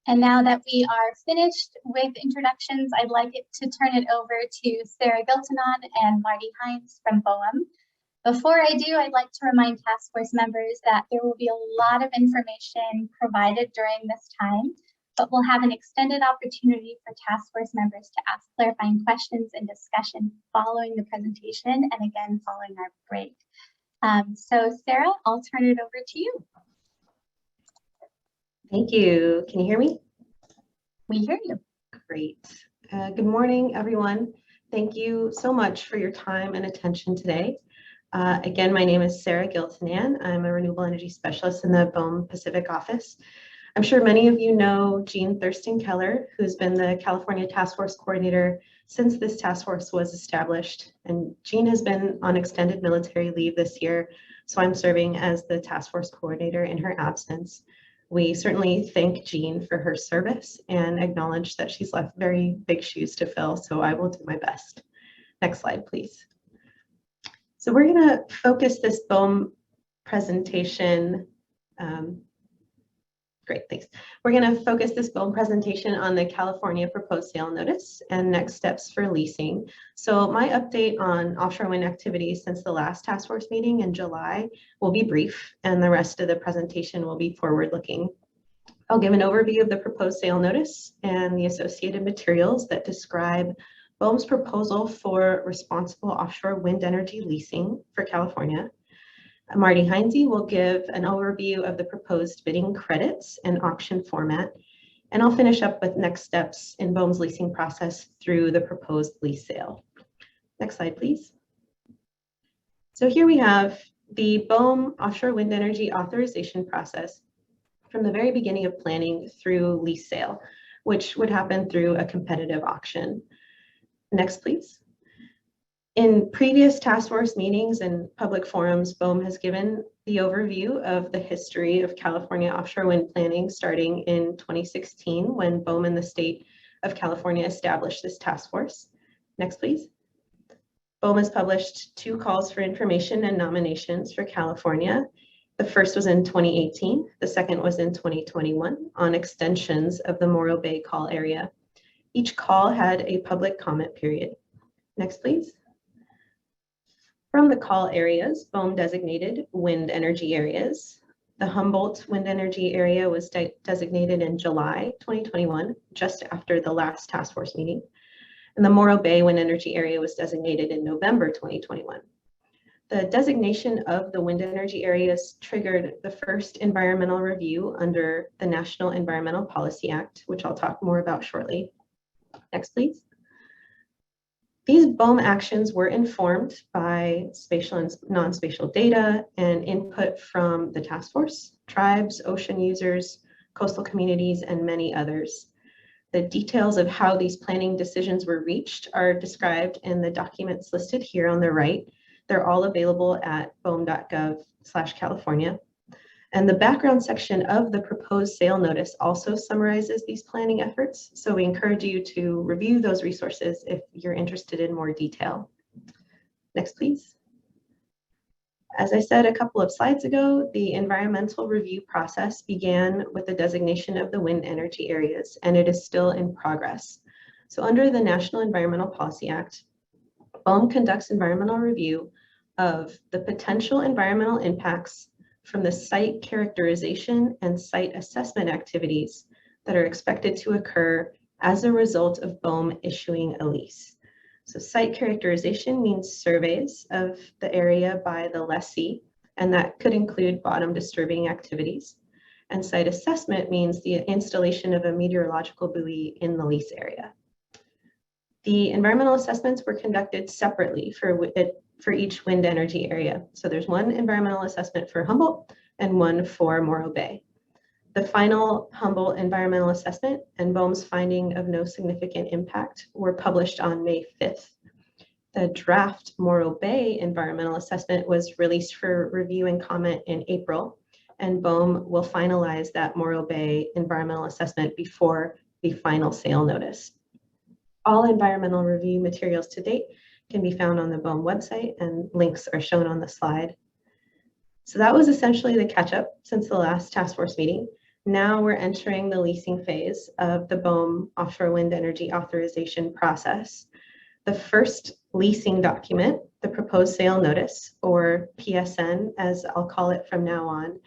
And now that we are finished with introductions, I'd like it to turn it over to Sarah Giltenon and Marty Hines from BOEM. Before I do, I'd like to remind task force members that there will be a lot of information provided during this time, but we'll have an extended opportunity for task force members to ask clarifying questions and discussion following the presentation and again following our break. So Sarah, I'll turn it over to you. Thank you. Can you hear me? We hear you. Great. Good morning, everyone. Thank you so much for your time and attention today. Again, my name is Sarah Giltenan. I'm a renewable energy specialist in the BOEM Pacific office. I'm sure many of you know Jean Thurston Keller, who's been the California Task Force Coordinator since this task force was established. And Jean has been on extended military leave this year, so I'm serving as the Task Force Coordinator in her absence. We certainly thank Jean for her service and acknowledge that she's left very big shoes to fill, so I will do my best. Next slide, please. So we're going to focus this BOEM presentation. Great, thanks. We're going to focus this BOEM presentation on the California proposed sale notice and next steps for leasing. So my update on offshore wind activities since the last task force meeting in July will be brief, and the rest of the presentation will be forward-looking. I'll give an overview of the proposed sale notice and the associated materials that describe BOEM's proposal for responsible offshore wind energy leasing for California. Marty Hines will give an overview of the proposed bidding credits and auction format, and I'll finish up with next steps in BOEM's leasing process through the proposed lease sale. Next slide, please. So here we have the BOEM offshore wind energy authorization process from the very beginning of planning through lease sale, which would happen through a competitive auction. Next, please. In previous task force meetings and public forums, BOEM has given the overview of the history of California offshore wind planning starting in 2016 when BOEM and the state of California established this task force. Next, please. BOEM has published 2 calls for information and nominations for California. The first was in 2018. The second was in 2021 on extensions of the Morro Bay call area. Each call had a public comment period. Next, please. From the call areas, BOEM designated wind energy areas. The Humboldt wind energy area was designated in July 2021, just after the last task force meeting. And the Morro Bay wind energy area was designated in November 2021. The designation of the wind energy areas triggered the first environmental review under the National Environmental Policy Act, which I'll talk more about shortly. Next, please. These BOEM actions were informed by spatial and non-spatial data and input from the task force, tribes, ocean users, coastal communities, and many others. The details of how these planning decisions were reached are described in the documents listed here on the right. They're all available at boem.gov/California. And the background section of the proposed sale notice also summarizes these planning efforts. So we encourage you to review those resources if you're interested in more detail. Next, please. As I said a couple of slides ago, the environmental review process began with the designation of the wind energy areas, and it is still in progress. So under the National Environmental Policy Act, BOEM conducts environmental review of the potential environmental impacts from the site characterization and site assessment activities that are expected to occur as a result of BOEM issuing a lease. So site characterization means surveys of the area by the lessee, and that could include bottom disturbing activities. And site assessment means the installation of a meteorological buoy in the lease area. The environmental assessments were conducted separately for each wind energy area. So there's one environmental assessment for Humboldt and one for Morro Bay. The final Humboldt environmental assessment and BOEM's finding of no significant impact were published on May 5th. The draft Morro Bay environmental assessment was released for review and comment in April, and BOEM will finalize that Morro Bay environmental assessment before the final sale notice. All environmental review materials to date can be found on the BOEM website, and links are shown on the slide. So that was essentially the catch-up since the last task force meeting. Now we're entering the leasing phase of the BOEM offshore wind energy authorization process. The first leasing document, the proposed sale notice, or PSN, as I'll call it from now on,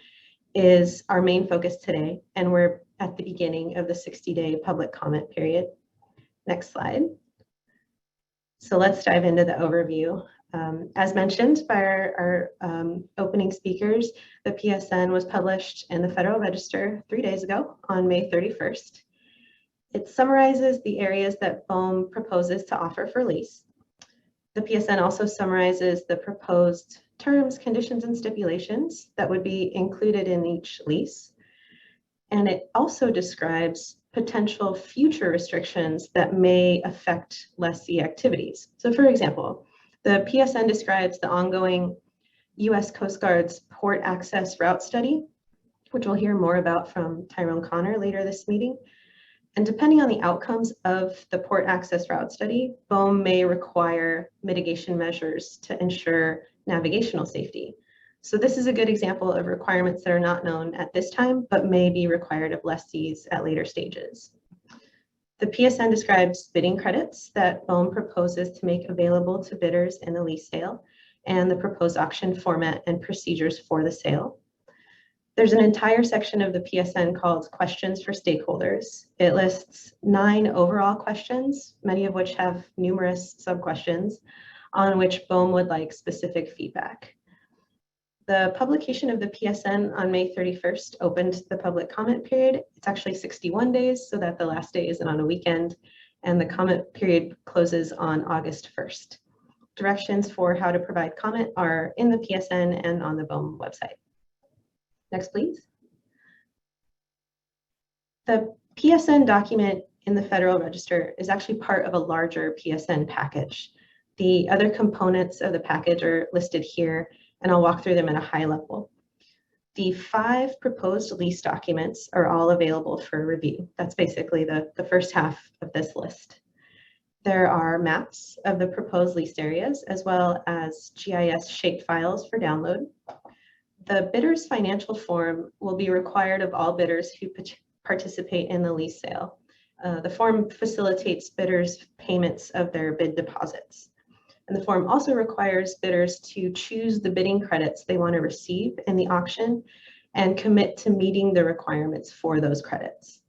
is our main focus today, and we're at the beginning of the 60-day public comment period. Next slide. So let's dive into the overview. As mentioned by our opening speakers, the PSN was published in the Federal Register 3 days ago on May 31st. It summarizes the areas that BOEM proposes to offer for lease. The PSN also summarizes the proposed terms, conditions, and stipulations that would be included in each lease. And it also describes potential future restrictions that may affect lessee activities. So for example, the PSN describes the ongoing U.S. Coast Guard's port access route study, which we'll hear more about from Tyrone Connor later this meeting. And depending on the outcomes of the port access route study, BOEM may require mitigation measures to ensure navigational safety. So this is a good example of requirements that are not known at this time, but may be required of lessees at later stages. The PSN describes bidding credits that BOEM proposes to make available to bidders in the lease sale and the proposed auction format and procedures for the sale. There's an entire section of the PSN called Questions for Stakeholders. It lists 9 overall questions, many of which have numerous sub-questions on which BOEM would like specific feedback. The publication of the PSN on May 31st opened the public comment period. It's actually 61 days, so that the last day isn't on a weekend, and the comment period closes on August 1st. Directions for how to provide comment are in the PSN and on the BOEM website. Next, please. The PSN document in the Federal Register is actually part of a larger PSN package. The other components of the package are listed here, and I'll walk through them at a high level. The 5 proposed lease documents are all available for review. That's basically the first half of this list. There are maps of the proposed leased areas, as well as GIS shaped files for download. The bidder's financial form will be required of all bidders who participate in the lease sale. The form facilitates bidders' payments of their bid deposits. And the form also requires bidders to choose the bidding credits they want to receive in the auction and commit to meeting the requirements for those credits.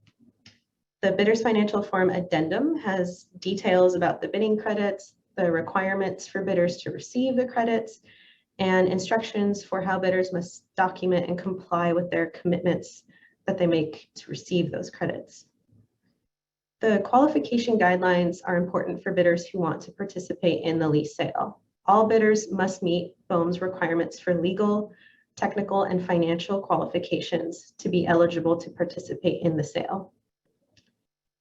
The bidder's financial form addendum has details about the bidding credits, the requirements for bidders to receive the credits, and instructions for how bidders must document and comply with their commitments that they make to receive those credits. The qualification guidelines are important for bidders who want to participate in the lease sale. All bidders must meet BOEM's requirements for legal, technical, and financial qualifications to be eligible to participate in the sale.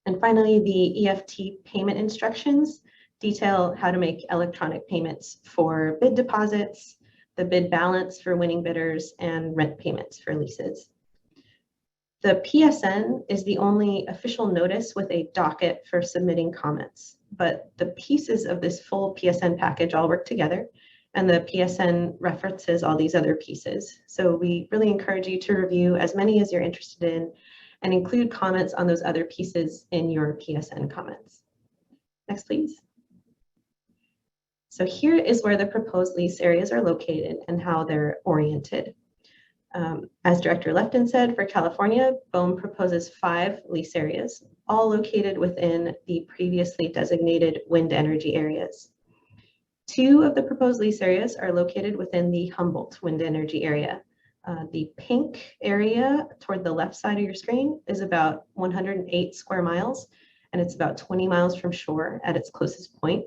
And finally, the Eft Payment Instructions detail how to make electronic payments for bid deposits, the bid balance for winning bidders, and rent payments for leases. The PSN is the only official notice with a docket for submitting comments, but the pieces of this full PSN package all work together, and the PSN references all these other pieces. So we really encourage you to review as many as you're interested in and include comments on those other pieces in your PSN comments. Next, please. So here is where the proposed lease areas are located and how they're oriented. As Director Lefton said, for California, BOEM proposes 5 lease areas, all located within the previously designated wind energy areas. 2 of the proposed lease areas are located within the Humboldt wind energy area. The pink area toward the left side of your screen is about 108 square miles, and it's about 20 miles from shore at its closest point.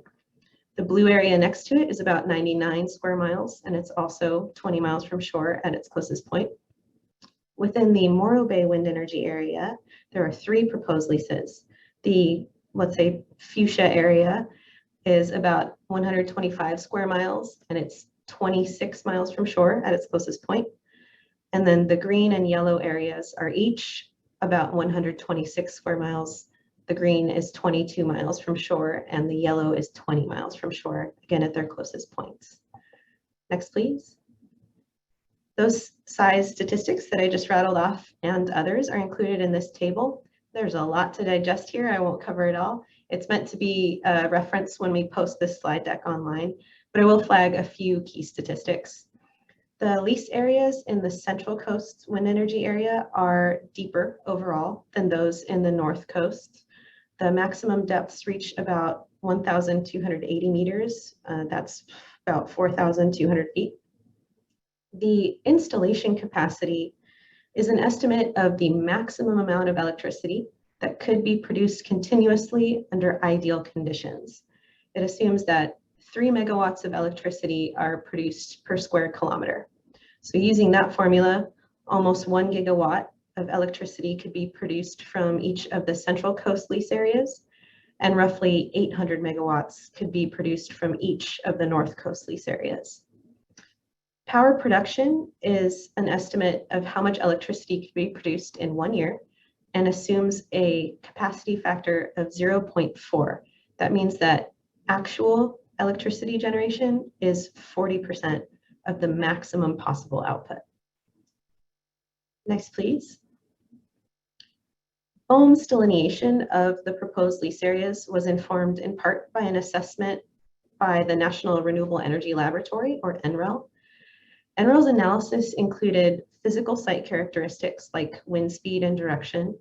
The blue area next to it is about 99 square miles, and it's also 20 miles from shore at its closest point. Within the Morro Bay wind energy area, there are 3 proposed leases. The, let's say, fuchsia area is about 125 square miles, and it's 26 miles from shore at its closest point. And then the green and yellow areas are each about 126 square miles. The green is 22 miles from shore, and the yellow is 20 miles from shore, again at their closest points. Next, please. Those size statistics that I just rattled off and others are included in this table. There's a lot to digest here. I won't cover it all. It's meant to be a reference when we post this slide deck online, but I will flag a few key statistics. The lease areas in the Central Coast wind energy area are deeper overall than those in the North Coast. The maximum depths reach about 1,280 meters. That's about 4,200 feet. The installation capacity is an estimate of the maximum amount of electricity that could be produced continuously under ideal conditions. It assumes that 3 megawatts of electricity are produced per square kilometer. So using that formula, almost 1 gigawatt of electricity could be produced from each of the Central Coast lease areas, and roughly 800 megawatts could be produced from each of the North Coast lease areas. Power production is an estimate of how much electricity could be produced in 1 year and assumes a capacity factor of 0.4. That means that actual electricity generation is 40% of the maximum possible output. Next, please. BOEM's delineation of the proposed lease areas was informed in part by an assessment by the National Renewable Energy Laboratory, or NREL. NREL's analysis included physical site characteristics like wind speed and direction,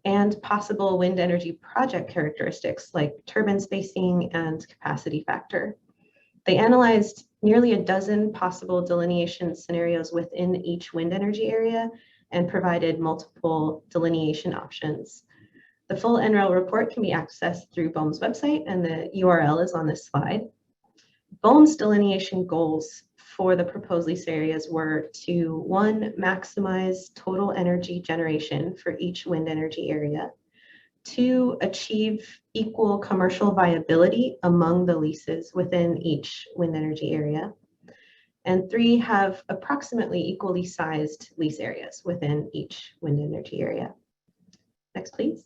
and possible wind energy project characteristics like turbine spacing and capacity factor. They analyzed nearly a dozen possible delineation scenarios within each wind energy area and provided multiple delineation options. The full NREL report can be accessed through BOEM's website, and the URL is on this slide. BOEM's delineation goals for the proposed lease areas were to, 1, maximize total energy generation for each wind energy area, 2, achieve equal commercial viability among the leases within each wind energy area, and 3, have approximately equally sized lease areas within each wind energy area. Next, please.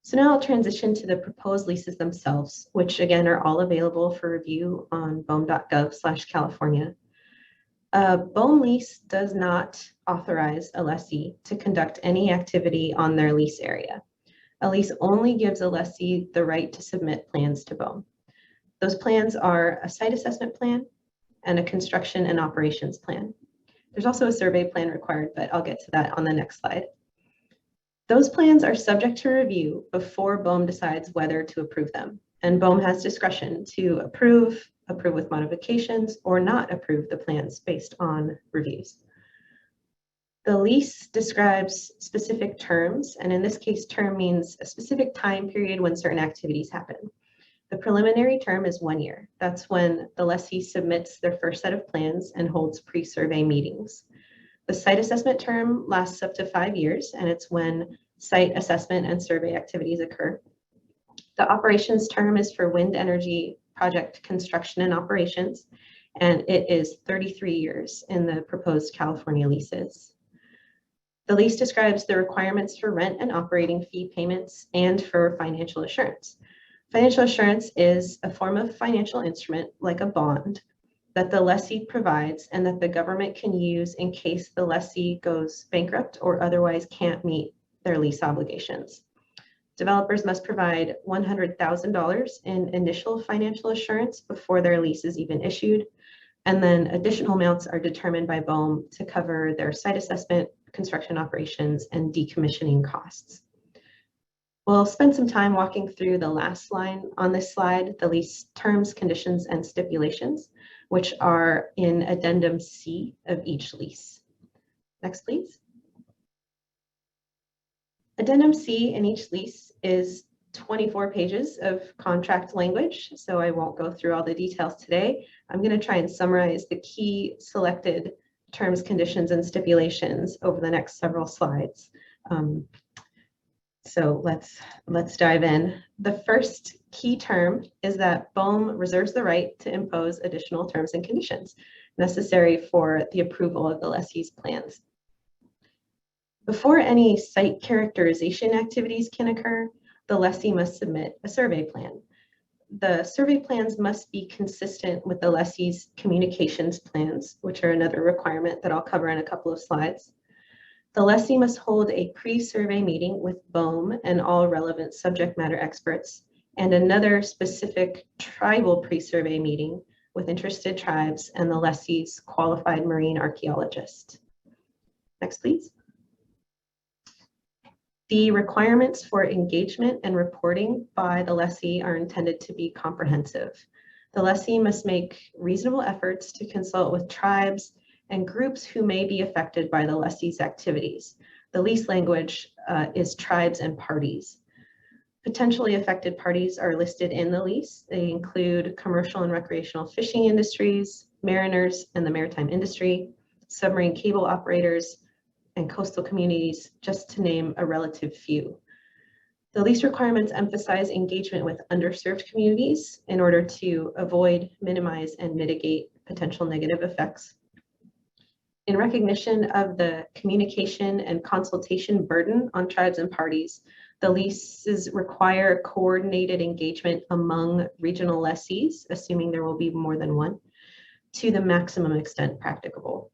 So now I'll transition to the proposed leases themselves, which again are all available for review on boem.gov/California. A BOEM lease does not authorize a lessee to conduct any activity on their lease area. A lease only gives a lessee the right to submit plans to BOEM. Those plans are a site assessment plan and a construction and operations plan. There's also a survey plan required, but I'll get to that on the next slide. Those plans are subject to review before BOEM decides whether to approve them, and BOEM has discretion to approve with modifications, or not approve the plans based on reviews. The lease describes specific terms, and in this case, term means a specific time period when certain activities happen. The preliminary term is 1 year. That's when the lessee submits their first set of plans and holds pre-survey meetings. The site assessment term lasts up to 5 years, and it's when site assessment and survey activities occur. The operations term is for wind energy project construction and operations, and it is 33 years in the proposed California leases. The lease describes the requirements for rent and operating fee payments and for financial assurance. Financial assurance is a form of financial instrument like a bond that the lessee provides and that the government can use in case the lessee goes bankrupt or otherwise can't meet their lease obligations. Developers must provide $100,000 in initial financial assurance before their lease is even issued, and then additional amounts are determined by BOEM to cover their site assessment, construction operations, and decommissioning costs. We'll spend some time walking through the last line on this slide, the lease terms, conditions, and stipulations, which are in Addendum C of each lease. Next, please. Addendum C in each lease is 24 pages of contract language, so I won't go through all the details today. I'm going to try and summarize the key selected terms, conditions, and stipulations over the next several slides. So let's dive in. The first key term is that BOEM reserves the right to impose additional terms and conditions necessary for the approval of the lessee's plans. Before any site characterization activities can occur, the lessee must submit a survey plan. the survey plans must be consistent with the lessee's communications plans, which are another requirement that I'll cover in a couple of slides. The lessee must hold a pre-survey meeting with BOEM and all relevant subject matter experts, and another specific tribal pre-survey meeting with interested tribes and the lessee's qualified marine archaeologist. Next, please. The requirements for engagement and reporting by the lessee are intended to be comprehensive. The lessee must make reasonable efforts to consult with tribes and groups who may be affected by the lessee's activities. The lease language is tribes and parties. Potentially affected parties are listed in the lease. They include commercial and recreational fishing industries, mariners and the maritime industry, submarine cable operators, and coastal communities, just to name a relative few. The lease requirements emphasize engagement with underserved communities in order to avoid, minimize, and mitigate potential negative effects. In recognition of the communication and consultation burden on tribes and parties, the leases require coordinated engagement among regional lessees, assuming there will be more than one, to the maximum extent practicable.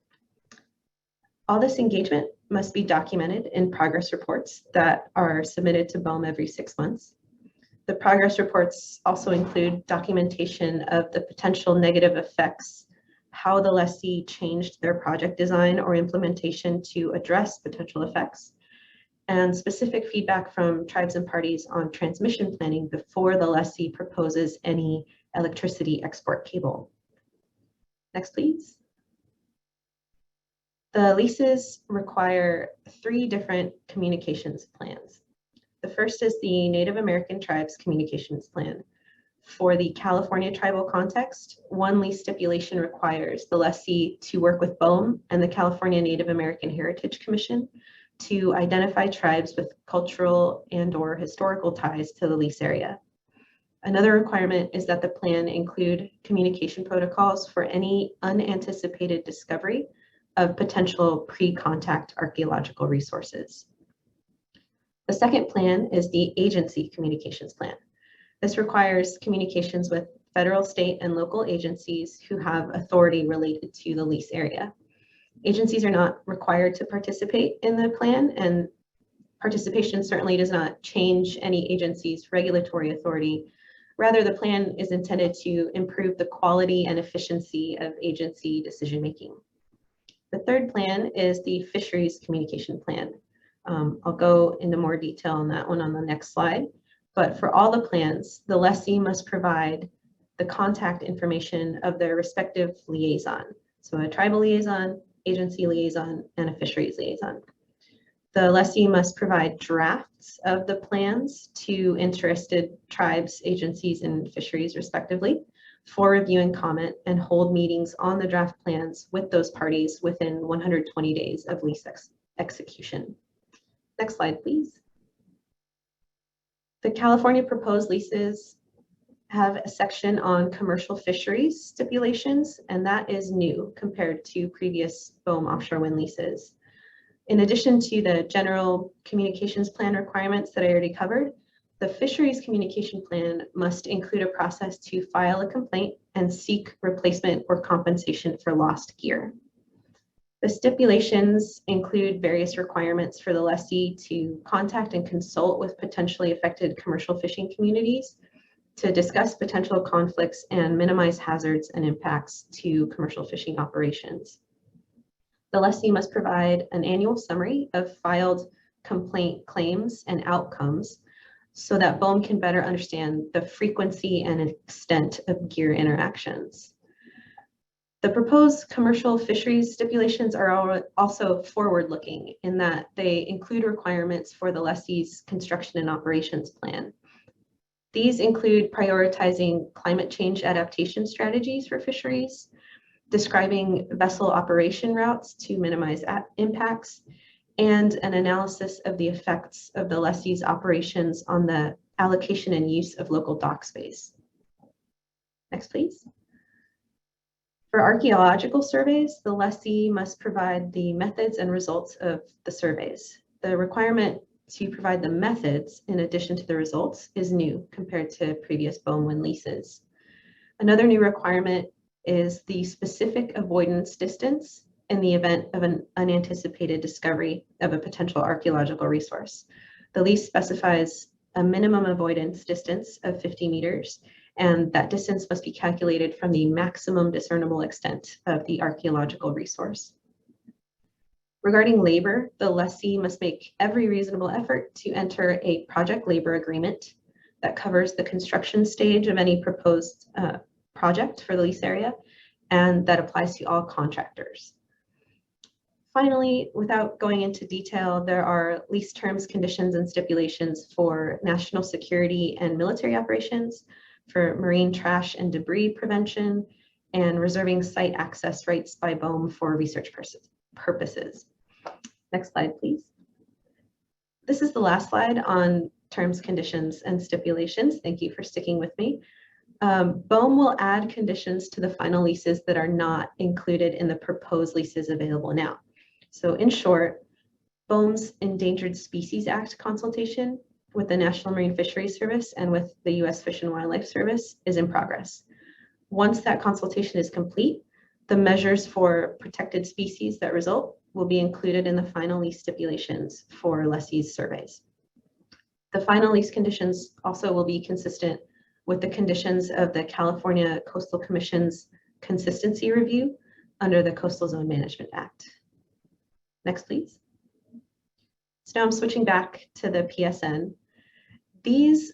All this engagement must be documented in progress reports that are submitted to BOEM every 6 months. The progress reports also include documentation of the potential negative effects, how the lessee changed their project design or implementation to address potential effects, and specific feedback from tribes and parties on transmission planning before the lessee proposes any electricity export cable. Next, please. The leases require 3 different communications plans. The first is the Native American Tribes Communications Plan. For the California tribal context, one lease stipulation requires the lessee to work with BOEM and the California Native American Heritage Commission to identify tribes with cultural and/or historical ties to the lease area. Another requirement is that the plan include communication protocols for any unanticipated discovery of potential pre-contact archaeological resources. The second plan is the Agency Communications Plan. This requires communications with federal, state, and local agencies who have authority related to the lease area. Agencies are not required to participate in the plan, and participation certainly does not change any agency's regulatory authority. Rather, the plan is intended to improve the quality and efficiency of agency decision-making. The third plan is the Fisheries Communication Plan. I'll go into more detail on that one on the next slide. But for all the plans, the lessee must provide the contact information of their respective liaison. So a tribal liaison, agency liaison, and a fisheries liaison. The lessee must provide drafts of the plans to interested tribes, agencies, and fisheries respectively for review and comment, and hold meetings on the draft plans with those parties within 120 days of lease execution. Next slide, please. The California proposed leases have a section on commercial fisheries stipulations, and that is new compared to previous BOEM offshore wind leases. In addition to the general communications plan requirements that I already covered, the fisheries communication plan must include a process to file a complaint and seek replacement or compensation for lost gear. The stipulations include various requirements for the lessee to contact and consult with potentially affected commercial fishing communities to discuss potential conflicts and minimize hazards and impacts to commercial fishing operations. The lessee must provide an annual summary of filed complaint claims and outcomes so that BOEM can better understand the frequency and extent of gear interactions. The proposed commercial fisheries stipulations are also forward-looking in that they include requirements for the lessee's construction and operations plan. These include prioritizing climate change adaptation strategies for fisheries, describing vessel operation routes to minimize impacts, and an analysis of the effects of the lessee's operations on the allocation and use of local dock space. Next, please. For archaeological surveys, the lessee must provide the methods and results of the surveys. The requirement to provide the methods in addition to the results is new compared to previous BOEM leases. Another new requirement is the specific avoidance distance in the event of an unanticipated discovery of a potential archaeological resource. The lease specifies a minimum avoidance distance of 50 meters, and that distance must be calculated from the maximum discernible extent of the archaeological resource. Regarding labor, the lessee must make every reasonable effort to enter a project labor agreement that covers the construction stage of any proposed project for the lease area, and that applies to all contractors. Finally, without going into detail, there are lease terms, conditions, and stipulations for national security and military operations, for marine trash and debris prevention, and reserving site access rights by BOEM for research purposes. Next slide, please. This is the last slide on terms, conditions, and stipulations. Thank you for sticking with me. BOEM will add conditions to the final leases that are not included in the proposed leases available now. So in short, BOEM's Endangered Species Act consultation with the National Marine Fisheries Service and with the U.S. Fish and Wildlife Service is in progress. Once that consultation is complete, the measures for protected species that result will be included in the final lease stipulations for lessees surveys. The final lease conditions also will be consistent with the conditions of the California Coastal Commission's consistency review under the Coastal Zone Management Act. Next, please. So now I'm switching back to the PSN. These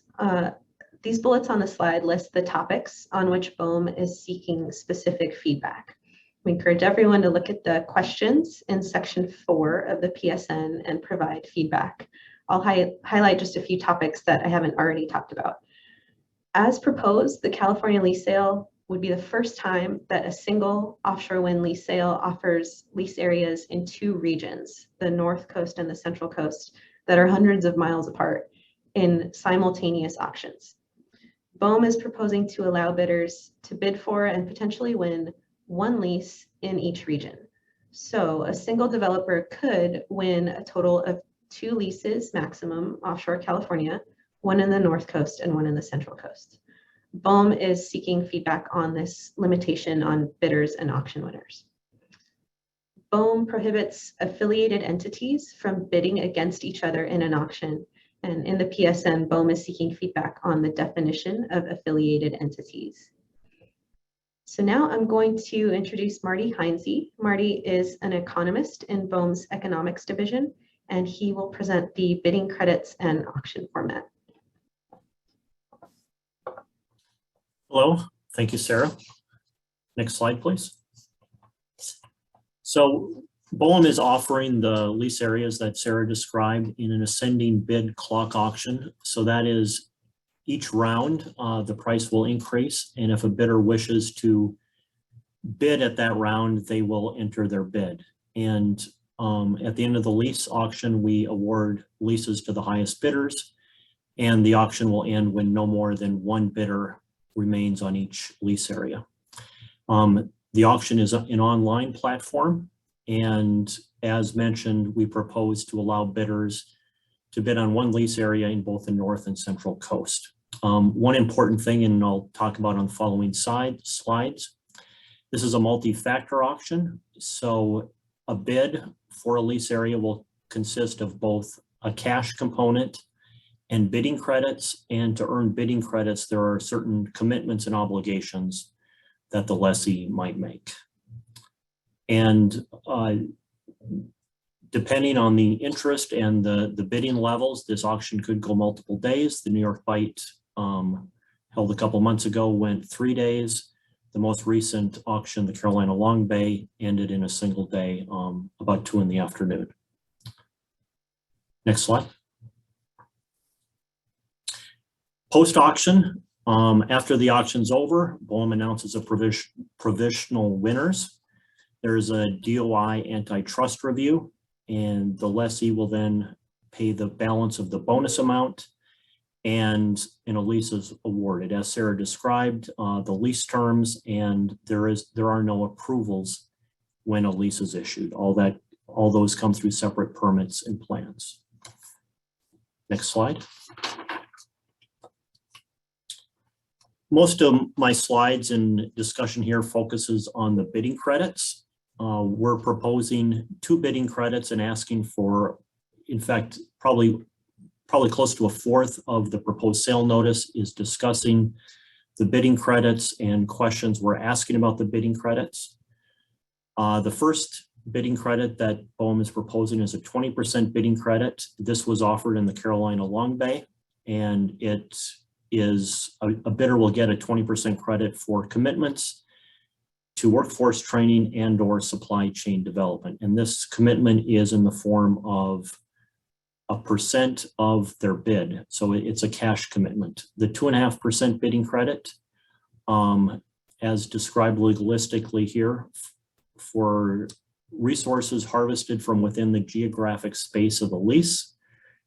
bullets on the slide list the topics on which BOEM is seeking specific feedback. We encourage everyone to look at the questions in section 4 of the PSN and provide feedback. I'll highlight just a few topics that I haven't already talked about. As proposed, the California lease sale would be the first time that a single offshore wind lease sale offers lease areas in 2 regions, the North Coast and the Central Coast, that are hundreds of miles apart in simultaneous auctions. BOEM is proposing to allow bidders to bid for and potentially win 1 lease in each region. So a single developer could win a total of 2 leases maximum offshore California, 1 in the North Coast and 1 in the Central Coast. BOEM is seeking feedback on this limitation on bidders and auction winners. BOEM prohibits affiliated entities from bidding against each other in an auction. And in the PSN, BOEM is seeking feedback on the definition of affiliated entities. So now I'm going to introduce Marty Hines. Marty is an economist in BOEM's economics division, and he will present the bidding credits and auction format. Hello, thank you, Sarah. Next slide, please. So BOEM is offering the lease areas that Sarah described in an ascending bid clock auction. So that is each round, the price will increase. And if a bidder wishes to bid at that round, they will enter their bid. And at the end of the lease auction, we award leases to the highest bidders. And the auction will end when no more than 1 bidder remains on each lease area. The auction is an online platform, and as mentioned, we propose to allow bidders to bid on 1 lease area in both the North and Central Coast. One important thing, and I'll talk about on the following slides, this is a multi-factor auction, so a bid for a lease area will consist of both a cash component and bidding credits, and to earn bidding credits, there are certain commitments and obligations that the lessee might make. And depending on the interest and the bidding levels, this auction could go multiple days. The New York Bight held a couple months ago went 3 days. The most recent auction, the Carolina Long Bay, ended in a single day, about 2 in the afternoon. Next slide. Post-auction, after the auction's over, BOEM announces a provisional winners. There's a DOI antitrust review, and the lessee will then pay the balance of the bonus amount, and a lease is awarded. As Sarah described, the lease terms, and there are no approvals when a lease is issued. All those come through separate permits and plans. Next slide. Most of my slides and discussion here focuses on the bidding credits. We're proposing 2 bidding credits and asking for, in fact, probably close to a fourth of the proposed sale notice is discussing the bidding credits and questions we're asking about the bidding credits. The first bidding credit that BOEM is proposing is a 20% bidding credit. This was offered in the Carolina Long Bay, and it is a bidder will get a 20% credit for commitments to workforce training and or supply chain development. And this commitment is in the form of a percent of their bid. So it's a cash commitment. The 2.5% bidding credit, as described legalistically here, for resources harvested from within the geographic space of the lease,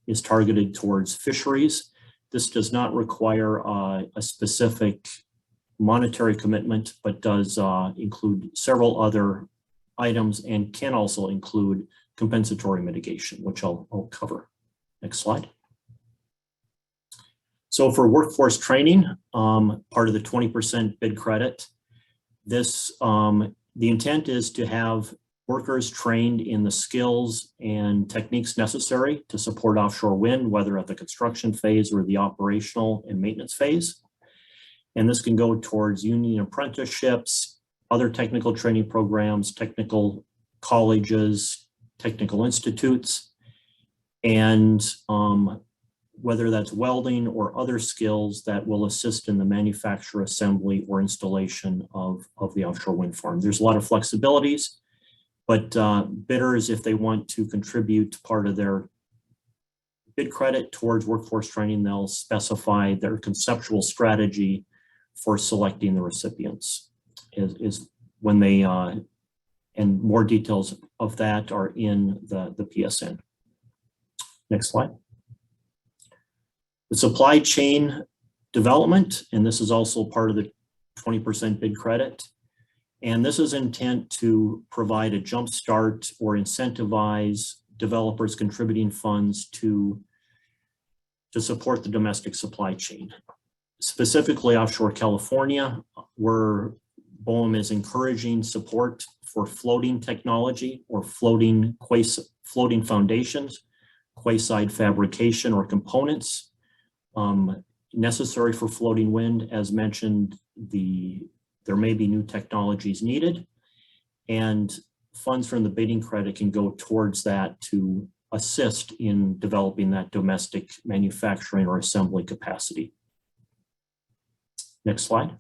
is targeted towards fisheries. This does not require a specific monetary commitment, but does include several other items and can also include compensatory mitigation, which I'll cover. Next slide. So for workforce training, part of the 20% bid credit, this the intent is to have workers trained in the skills and techniques necessary to support offshore wind, whether at the construction phase or the operational and maintenance phase. And this can go towards union apprenticeships, other technical training programs, technical colleges, technical institutes, and whether that's welding or other skills that will assist in the manufacture, assembly, or installation of the offshore wind farm. There's a lot of flexibilities, but bidders, if they want to contribute part of their bid credit towards workforce training, they'll specify their conceptual strategy for selecting the recipients is when they, and more details of that are in the PSN. Next slide. The supply chain development, and this is also part of the 20% bid credit. And this is intent to provide a jump start or incentivize developers contributing funds to support the domestic supply chain. Specifically offshore California, where BOEM is encouraging support for floating technology or floating foundations, quayside fabrication or components necessary for floating wind. As mentioned, there may be new technologies needed, and funds from the bidding credit can go towards that to assist in developing that domestic manufacturing or assembly capacity. Next slide.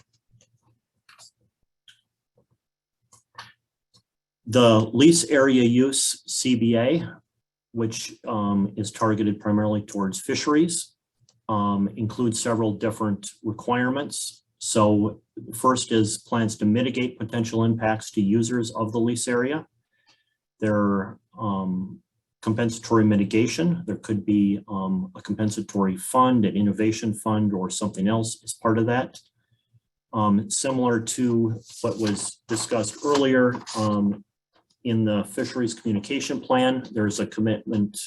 The Lease Area Use Cba, which is targeted primarily towards fisheries, includes several different requirements. So first is plans to mitigate potential impacts to users of the lease area. There compensatory mitigation. There could be a compensatory fund, an innovation fund, or something else as part of that. Similar to what was discussed earlier in the fisheries communication plan, there's a commitment,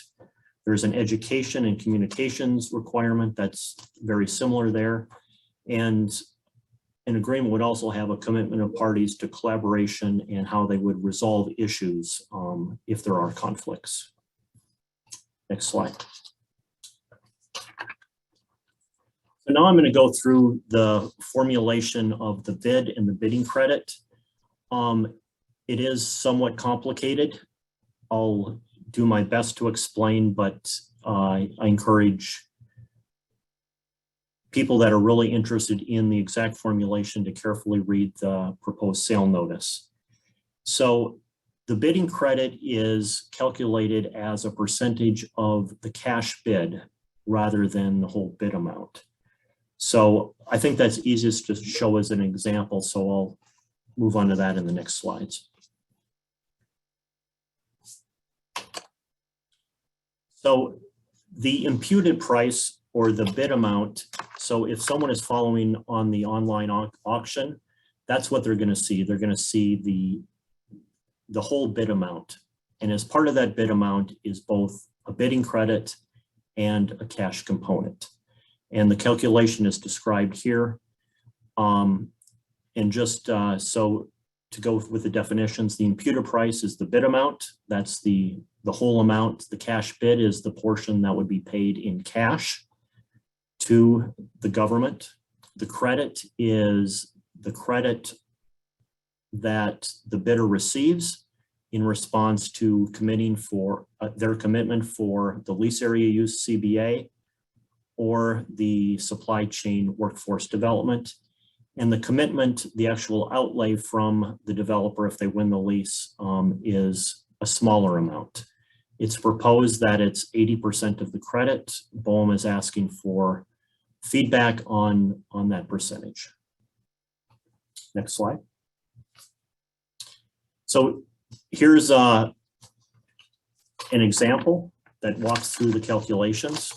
there's an education and communications requirement that's very similar there. And an agreement would also have a commitment of parties to collaboration and how they would resolve issues if there are conflicts. Next slide. So now I'm going to go through the formulation of the bid and the bidding credit. It is somewhat complicated. I'll do my best to explain, but I encourage people that are really interested in the exact formulation to carefully read the proposed sale notice. So the bidding credit is calculated as a percentage of the cash bid rather than the whole bid amount. So I think that's easiest to show as an example, so I'll move on to that in the next slides. So the imputed price or the bid amount, so if someone is following on the online auction, that's what they're going to see. They're going to see the whole bid amount. And as part of that bid amount is both a bidding credit and a cash component. And the calculation is described here. And just so to go with the definitions, the imputed price is the bid amount. That's the whole amount. The cash bid is the portion that would be paid in cash to the government. The credit is the credit that the bidder receives in response to committing for their commitment for the Lease Area Use Cba or the supply chain workforce development. And the commitment, the actual outlay from the developer if they win the lease, is a smaller amount. It's proposed that it's 80% of the credit. BOEM is asking for feedback on that percentage. Next slide. So here's an example that walks through the calculations.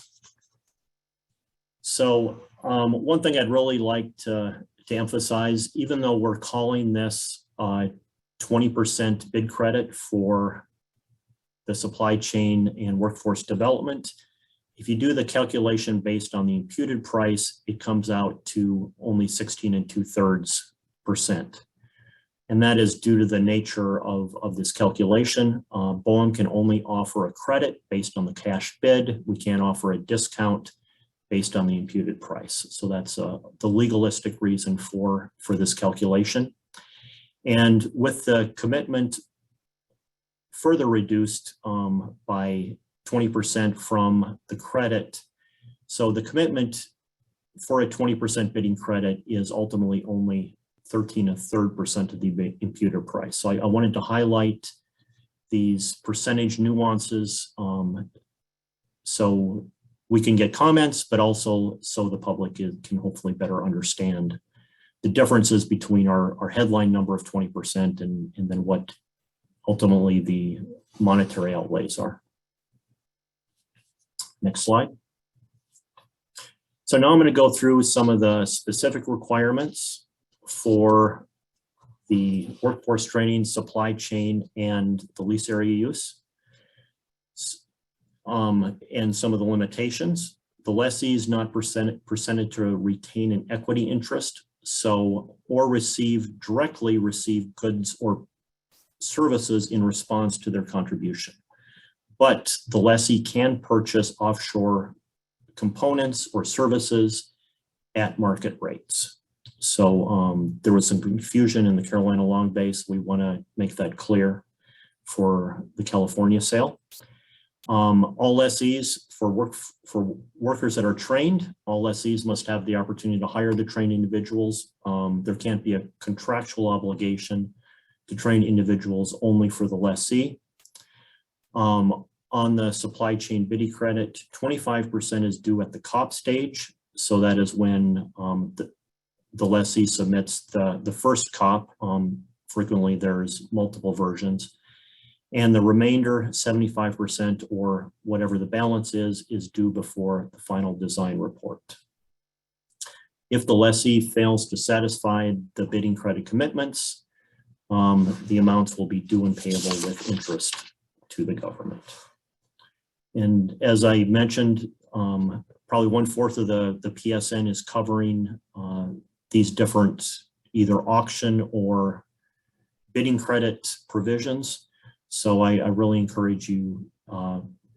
So one thing I'd really like to emphasize, even though we're calling this 20% bid credit for the supply chain and workforce development, if you do the calculation based on the imputed price, it comes out to only 16 2/3%. And that is due to the nature of this calculation. BOEM can only offer a credit based on the cash bid. We can't offer a discount based on the imputed price. So that's the legalistic reason for this calculation. And with the commitment further reduced by 20% from the credit, so the commitment for a 20% bidding credit is ultimately only 13 1/3% of the imputed price. So I wanted to highlight these percentage nuances so we can get comments, but also so the public can hopefully better understand the differences between our headline number of 20% and then what ultimately the monetary outlays are. Next slide. So now I'm going to go through some of the specific requirements for the workforce training, supply chain, and the lease area use, and some of the limitations. The lessee is not presented to retain an equity interest, or directly receive goods or services in response to their contribution. But the lessee can purchase offshore components or services at market rates. So there was some confusion in the Carolina Long Base. We want to make that clear for the California sale. All lessees, for workers that are trained, all lessees must have the opportunity to hire the trained individuals. There can't be a contractual obligation to train individuals only for the lessee. On the supply chain bidding credit, 25% is due at the COP stage. So that is when the lessee submits the first COP. Frequently there's multiple versions. And the remainder, 75% or whatever the balance is due before the final design report. If the lessee fails to satisfy the bidding credit commitments, the amounts will be due and payable with interest to the government. And as I mentioned, probably 1/4 of the PSN is covering these different either auction or bidding credit provisions. So I really encourage you,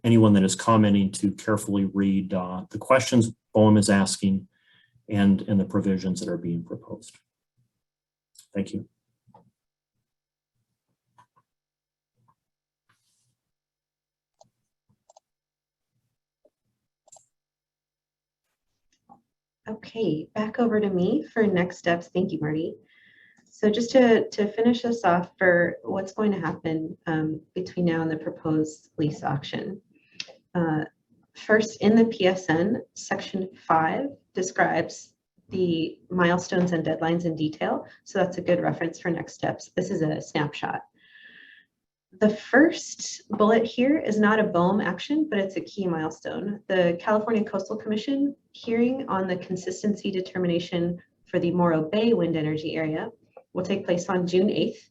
anyone that is commenting, to carefully read the questions BOEM is asking and the provisions that are being proposed. Thank you. Okay, back over to me for next steps. Thank you, Marty. So just to finish us off for what's going to happen between now and the proposed lease auction. First, in the PSN, section 5 describes the milestones and deadlines in detail. So that's a good reference for next steps. This is a snapshot. The first bullet here is not a BOEM action, but it's a key milestone. The California Coastal Commission hearing on the consistency determination for the Morro Bay wind energy area will take place on June 8th.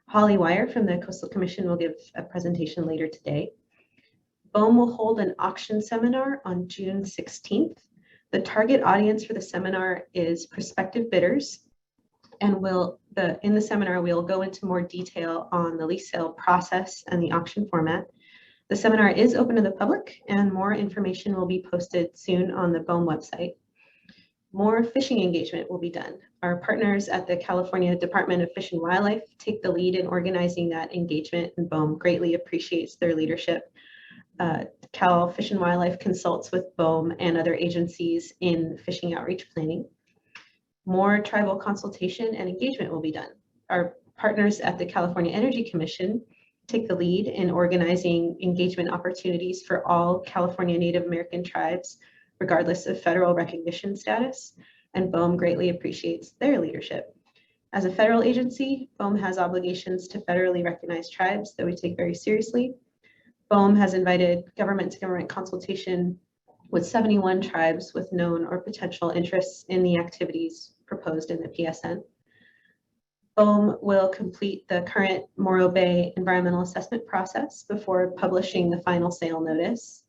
Holly Wire from the Coastal Commission will give a presentation later today. BOEM will hold an auction seminar on June 16th. The target audience for the seminar is prospective bidders, and in the seminar, we'll go into more detail on the lease sale process and the auction format. The seminar is open to the public, and more information will be posted soon on the BOEM website. More fishing engagement will be done. Our partners at the California Department of Fish and Wildlife take the lead in organizing that engagement, and BOEM greatly appreciates their leadership. Cal Fish and Wildlife consults with BOEM and other agencies in fishing outreach planning. More tribal consultation and engagement will be done. Our partners at the California Energy Commission take the lead in organizing engagement opportunities for all California Native American tribes, regardless of federal recognition status, and BOEM greatly appreciates their leadership. As a federal agency, BOEM has obligations to federally recognized tribes that we take very seriously. BOEM has invited government-to-government consultation with 71 tribes with known or potential interests in the activities proposed in the PSN. BOEM will complete the current Morro Bay environmental assessment process before publishing the final sale notice.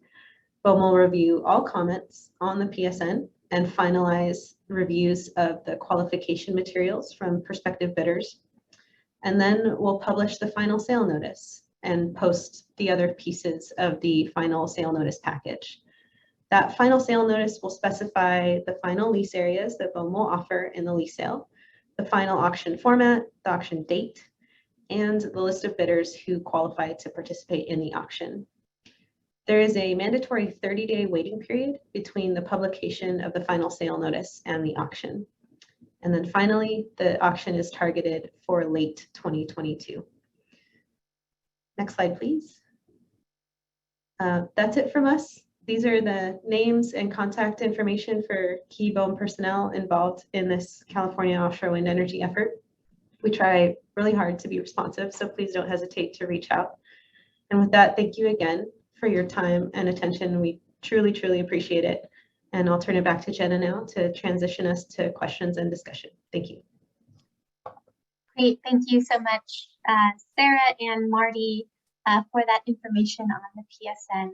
BOEM will review all comments on the PSN and finalize reviews of the qualification materials from prospective bidders. And then we'll publish the final sale notice and post the other pieces of the final sale notice package. That final sale notice will specify the final lease areas that BOEM will offer in the lease sale, the final auction format, the auction date, and the list of bidders who qualify to participate in the auction. There is a mandatory 30-day waiting period between the publication of the final sale notice and the auction. And then finally, the auction is targeted for late 2022. Next slide, please. That's it from us. These are the names and contact information for key BOEM personnel involved in this California offshore wind energy effort. We try really hard to be responsive, so please don't hesitate to reach out. And with that, thank you again for your time and attention. We truly, truly appreciate it. And I'll turn it back to Jenna now to transition us to questions and discussion. Thank you. Great, thank you so much, Sarah and Marty, for that information on the PSN.